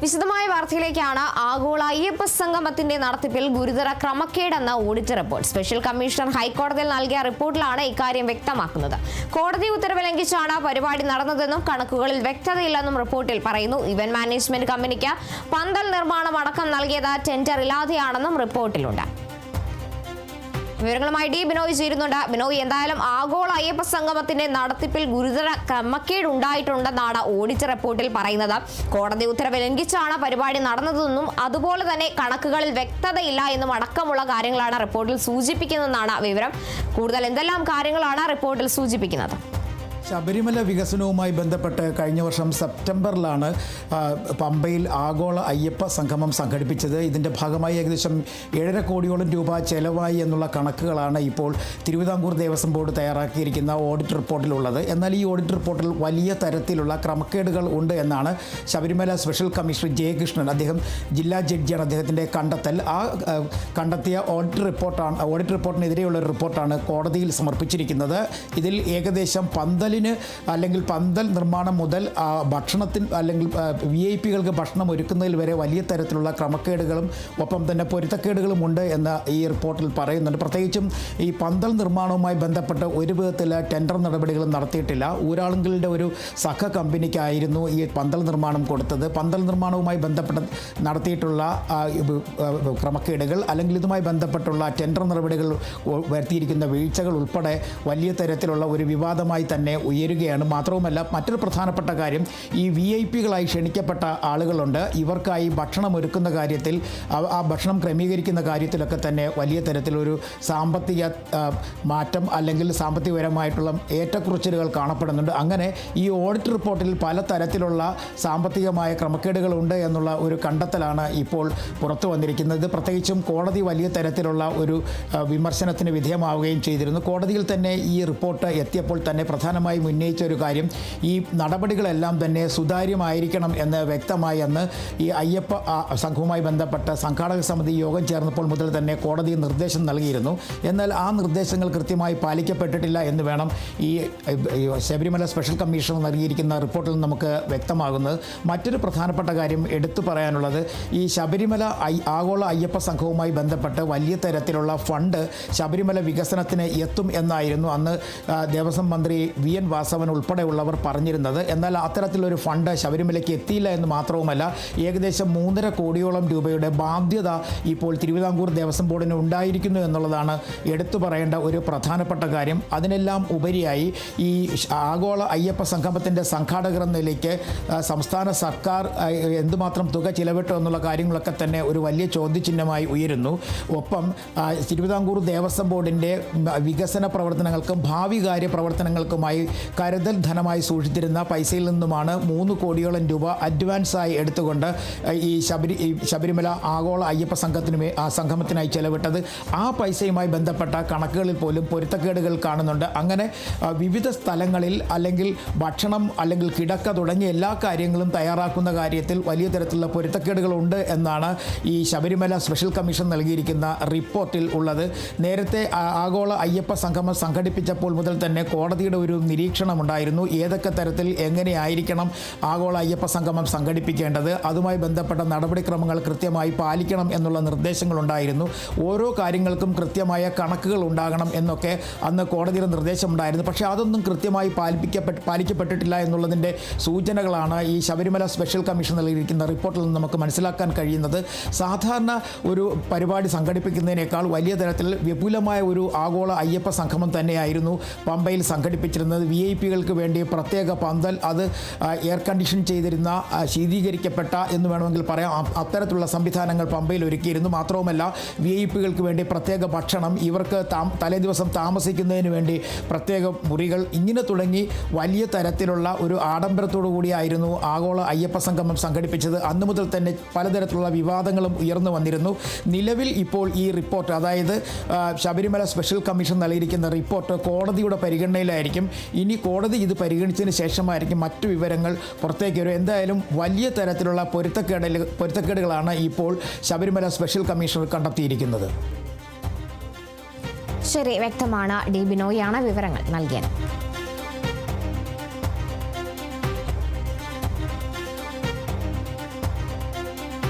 വിശദമായ വാർത്തയിലേക്കാണ്. ആഗോള അയ്യപ്പ സംഗമത്തിന്റെ നടത്തിപ്പിൽ ഗുരുതര ക്രമക്കേടെന്ന ഓഡിറ്റ് റിപ്പോർട്ട്. സ്പെഷ്യൽ കമ്മീഷണർ ഹൈക്കോടതിയിൽ നൽകിയ റിപ്പോർട്ടിലാണ് ഇക്കാര്യം വ്യക്തമാക്കുന്നത്. കോടതി ഉത്തരവ് ലംഘിച്ചാണ് പരിപാടി നടന്നതെന്നും കണക്കുകളിൽ വ്യക്തതയില്ലെന്നും റിപ്പോർട്ടിൽ പറയുന്നു. ഇവന്റ് മാനേജ്മെന്റ് കമ്പനിക്ക് പന്തൽ നിർമ്മാണം അടക്കം നൽകിയത് ടെൻഡർ ഇല്ലാതെയാണെന്നും റിപ്പോർട്ടിലുണ്ട്. വിവരങ്ങളുമായി ഡി ബിനോയ് ചേരുന്നുണ്ട്. ബിനോയ്, എന്തായാലും ആഗോള അയ്യപ്പ സംഗമത്തിന്റെ നടത്തിപ്പിൽ ഗുരുതര ക്രമക്കേട് ഉണ്ടായിട്ടുണ്ടെന്നാണ് ഓഡിറ്റ് റിപ്പോർട്ടിൽ പറയുന്നത്. കോടതി ഉത്തരവ് ലംഘിച്ചാണ് പരിപാടി നടന്നതെന്നും അതുപോലെ തന്നെ കണക്കുകളിൽ വ്യക്തതയില്ല എന്നും അടക്കമുള്ള കാര്യങ്ങളാണ് റിപ്പോർട്ടിൽ സൂചിപ്പിക്കുന്നതെന്നാണ് വിവരം. കൂടുതൽ എന്തെല്ലാം കാര്യങ്ങളാണ് റിപ്പോർട്ടിൽ സൂചിപ്പിക്കുന്നത്? ശബരിമല വികസനവുമായി ബന്ധപ്പെട്ട് കഴിഞ്ഞ വർഷം സെപ്റ്റംബറിലാണ് പമ്പയിൽ ആഗോള അയ്യപ്പ സംഗമം സംഘടിപ്പിച്ചത്. ഇതിൻ്റെ ഭാഗമായി ഏകദേശം 7.5 കോടിയോളം രൂപ ചെലവായി എന്നുള്ള കണക്കുകളാണ് ഇപ്പോൾ തിരുവിതാംകൂർ ദേവസ്വം ബോർഡ് തയ്യാറാക്കിയിരിക്കുന്ന ഓഡിറ്റ് റിപ്പോർട്ടിലുള്ളത്. എന്നാൽ ഈ ഓഡിറ്റ് റിപ്പോർട്ടിൽ വലിയ തരത്തിലുള്ള ക്രമക്കേടുകൾ ഉണ്ട് എന്നാണ് ശബരിമല സ്പെഷ്യൽ കമ്മീഷണർ ജയകൃഷ്ണൻ, അദ്ദേഹം ജില്ലാ ജഡ്ജിയാണ്, അദ്ദേഹത്തിൻ്റെ കണ്ടെത്തൽ. കണ്ടെത്തിയ ഓഡിറ്റ് റിപ്പോർട്ടിനെതിരെയുള്ള ഒരു റിപ്പോർട്ടാണ് കോടതിയിൽ സമർപ്പിച്ചിരിക്കുന്നത്. ഇതിൽ ഏകദേശം പന്തൽ നിർമ്മാണം മുതൽ ഭക്ഷണത്തിന് അല്ലെങ്കിൽ VIP-കൾക്ക് ഭക്ഷണം ഒരുക്കുന്നതിൽ വരെ വലിയ തരത്തിലുള്ള ക്രമക്കേടുകളും ഒപ്പം തന്നെ പൊരുത്തക്കേടുകളും ഉണ്ട് എന്ന് ഈ റിപ്പോർട്ടിൽ പറയുന്നുണ്ട്. പ്രത്യേകിച്ചും ഈ പന്തൽ നിർമ്മാണവുമായി ബന്ധപ്പെട്ട് ഒരു വിധത്തിൽ ടെൻഡർ നടപടികളും നടത്തിയിട്ടില്ല. ഊരാളുങ്കലിൻ്റെ ഒരു സഹ കമ്പനിക്കായിരുന്നു ഈ പന്തൽ നിർമ്മാണം കൊടുത്തത്. പന്തൽ നിർമ്മാണവുമായി ബന്ധപ്പെട്ട് നടത്തിയിട്ടുള്ള ക്രമക്കേടുകൾ അല്ലെങ്കിൽ ഇതുമായി ബന്ധപ്പെട്ടുള്ള ടെൻഡർ നടപടികൾ വരുത്തിയിരിക്കുന്ന വീഴ്ചകൾ ഉൾപ്പെടെ വലിയ തരത്തിലുള്ള ഒരു വിവാദമായി തന്നെ ഉയരുകയാണ്. മാത്രവുമല്ല, മറ്റൊരു പ്രധാനപ്പെട്ട കാര്യം, ഈ VIP-കളായി ക്ഷണിക്കപ്പെട്ട ആളുകളുണ്ട്. ഇവർക്കായി ഭക്ഷണം ഒരുക്കുന്ന കാര്യത്തിൽ, ആ ഭക്ഷണം ക്രമീകരിക്കുന്ന കാര്യത്തിലൊക്കെ തന്നെ വലിയ തരത്തിലൊരു സാമ്പത്തിക മാറ്റം അല്ലെങ്കിൽ സാമ്പത്തികപരമായിട്ടുള്ള ഏറ്റക്കുറച്ചിലുകൾ കാണപ്പെടുന്നുണ്ട്. അങ്ങനെ ഈ ഓഡിറ്റ് റിപ്പോർട്ടിൽ പല തരത്തിലുള്ള സാമ്പത്തികമായ ക്രമക്കേടുകളുണ്ട് എന്നുള്ള ഒരു കണ്ടെത്തലാണ് ഇപ്പോൾ പുറത്തു വന്നിരിക്കുന്നത്. പ്രത്യേകിച്ചും കോടതി വലിയ തരത്തിലുള്ള ഒരു വിമർശനത്തിന് വിധേയമാവുകയും ചെയ്തിരുന്നു. കോടതിയിൽ തന്നെ ഈ റിപ്പോർട്ട് എത്തിയപ്പോൾ തന്നെ പ്രധാനമായും ഉന്നയിച്ച ഒരു കാര്യം, ഈ നടപടികളെല്ലാം തന്നെ സുതാര്യമായിരിക്കണം എന്ന് വ്യക്തമായി അന്ന് ഈ അയ്യപ്പ സംഘവുമായി ബന്ധപ്പെട്ട സംഘാടക സമിതി യോഗം ചേർന്നപ്പോൾ മുതൽ തന്നെ കോടതി നിർദ്ദേശം നൽകിയിരുന്നു. എന്നാൽ ആ നിർദ്ദേശങ്ങൾ കൃത്യമായി പാലിക്കപ്പെട്ടിട്ടില്ല എന്ന് വേണം ഈ ശബരിമല സ്പെഷ്യൽ കമ്മീഷണർ നൽകിയിരിക്കുന്ന റിപ്പോർട്ടിൽ നമുക്ക് വ്യക്തമാകുന്നത്. മറ്റൊരു പ്രധാനപ്പെട്ട കാര്യം എടുത്തു പറയാനുള്ളത്, ഈ ശബരിമല ആഗോള അയ്യപ്പ സംഘവുമായി ബന്ധപ്പെട്ട് വലിയ തരത്തിലുള്ള ഫണ്ട് ശബരിമല വികസനത്തിന് എത്തും എന്നായിരുന്നു അന്ന് ദേവസ്വം മന്ത്രി VN വാസവൻ ഉൾപ്പെടെയുള്ളവർ പറഞ്ഞിരുന്നത്. എന്നാൽ അത്തരത്തിലൊരു ഫണ്ട് ശബരിമലയ്ക്ക് എത്തിയില്ല എന്ന് മാത്രവുമല്ല, ഏകദേശം 3.5 കോടിയോളം രൂപയുടെ ബാധ്യത ഇപ്പോൾ തിരുവിതാംകൂർ ദേവസ്വം ബോർഡിന് ഉണ്ടായിരിക്കുന്നു എന്നുള്ളതാണ് എടുത്തു പറയേണ്ട ഒരു പ്രധാനപ്പെട്ട കാര്യം. അതിനെല്ലാം ഉപരിയായി ഈ ആഗോള അയ്യപ്പ സംഗമത്തിൻ്റെ സംഘാടകർ എന്ന നിലയ്ക്ക് സംസ്ഥാന സർക്കാർ എന്തുമാത്രം തുക ചിലവിട്ടു എന്നുള്ള കാര്യങ്ങളൊക്കെ തന്നെ ഒരു വലിയ ചോദ്യചിഹ്നമായി ഉയരുന്നു. ഒപ്പം തിരുവിതാംകൂർ ദേവസ്വം ബോർഡിൻ്റെ വികസന പ്രവർത്തനങ്ങൾക്കും ഭാവി കാര്യ പ്രവർത്തനങ്ങൾക്കുമായി കരുതൽ ധനമായി സൂക്ഷിച്ചിരുന്ന പൈസയിൽ നിന്നുമാണ് 3 കോടിയോളം രൂപ അഡ്വാൻസായി എടുത്തുകൊണ്ട് ഈ ശബരിമല ആഗോള അയ്യപ്പ സംഗമത്തിനായി ചെലവിട്ടത്. ആ പൈസയുമായി ബന്ധപ്പെട്ട കണക്കുകളിൽ പോലും പൊരുത്തക്കേടുകൾ കാണുന്നുണ്ട്. അങ്ങനെ വിവിധ സ്ഥലങ്ങളിൽ അല്ലെങ്കിൽ ഭക്ഷണം അല്ലെങ്കിൽ കിടക്ക തുടങ്ങിയ എല്ലാ കാര്യങ്ങളും തയ്യാറാക്കുന്ന കാര്യത്തിൽ വലിയ തരത്തിലുള്ള പൊരുത്തക്കേടുകളുണ്ട് എന്നാണ് ഈ ശബരിമല സ്പെഷ്യൽ കമ്മീഷൻ നൽകിയിരിക്കുന്ന റിപ്പോർട്ടിൽ ഉള്ളത്. നേരത്തെ ആഗോള അയ്യപ്പ സംഗമം സംഘടിപ്പിച്ചപ്പോൾ മുതൽ തന്നെ കോടതിയുടെ ഒരു നിരീക്ഷണമുണ്ടായിരുന്നു. ഏതൊക്കെ തരത്തിൽ എങ്ങനെയായിരിക്കണം ആഗോള അയ്യപ്പ സംഗമം സംഘടിപ്പിക്കേണ്ടത്, അതുമായി ബന്ധപ്പെട്ട നടപടിക്രമങ്ങൾ കൃത്യമായി പാലിക്കണം എന്നുള്ള നിർദ്ദേശങ്ങളുണ്ടായിരുന്നു. ഓരോ കാര്യങ്ങൾക്കും കൃത്യമായ കണക്കുകൾ ഉണ്ടാകണം എന്നൊക്കെ അന്ന് കോടതിയുടെ നിർദ്ദേശമുണ്ടായിരുന്നു. പക്ഷേ അതൊന്നും കൃത്യമായി പാലിക്കപ്പെട്ടിട്ടില്ല എന്നുള്ളതിൻ്റെ സൂചനകളാണ് ഈ ശബരിമല സ്പെഷ്യൽ കമ്മീഷൻ നൽകിയിരിക്കുന്ന റിപ്പോർട്ടിൽ നിന്ന് നമുക്ക് മനസ്സിലാക്കാൻ കഴിയുന്നത്. സാധാരണ ഒരു പരിപാടി സംഘടിപ്പിക്കുന്നതിനേക്കാൾ വലിയ തരത്തിൽ വിപുലമായ ഒരു ആഗോള അയ്യപ്പ സംഗമം തന്നെയായിരുന്നു പമ്പയിൽ സംഘടിപ്പിച്ചിരുന്നത്. VIP-കൾക്ക് വേണ്ടി പ്രത്യേക പന്തൽ, അത് എയർ കണ്ടീഷൻ ചെയ്തിരുന്ന, ശീതീകരിക്കപ്പെട്ട എന്ന് വേണമെങ്കിൽ പറയാം, അത്തരത്തിലുള്ള സംവിധാനങ്ങൾ പമ്പയിൽ ഒരുക്കിയിരുന്നു. മാത്രവുമല്ല, VIP-കൾക്ക് വേണ്ടി പ്രത്യേക ഭക്ഷണം, ഇവർക്ക് തലേ ദിവസം താമസിക്കുന്നതിന് വേണ്ടി പ്രത്യേക മുറികൾ, ഇങ്ങനെ തുടങ്ങി വലിയ തരത്തിലുള്ള ഒരു ആഡംബരത്തോടു കൂടിയായിരുന്നു ആഗോള അയ്യപ്പ സംഗമം സംഘടിപ്പിച്ചത്. അന്നു മുതൽ തന്നെ പലതരത്തിലുള്ള വിവാദങ്ങളും ഉയർന്നു വന്നിരുന്നു. നിലവിൽ ഇപ്പോൾ ഈ റിപ്പോർട്ട്, അതായത് ശബരിമല സ്പെഷ്യൽ കമ്മീഷൻ നൽകിയിരിക്കുന്ന റിപ്പോർട്ട് കോടതിയുടെ പരിഗണനയിലായിരിക്കും. ഇനി കോടതി ഇത് പരിഗണിച്ചതിന് ശേഷമായിരിക്കും മറ്റു വിവരങ്ങൾ പുറത്തേക്ക് വരും. എന്തായാലും വലിയ തരത്തിലുള്ള പൊരുത്തക്കേടുകളാണ് ഇപ്പോൾ ശബരിമല സ്പെഷ്യൽ കമ്മീഷണർ കണ്ടെത്തിയിരിക്കുന്നത്. ശരി, വ്യക്തമാണ്. ഡി ബിനോയാണ് വിവരങ്ങൾ നൽകിയത്.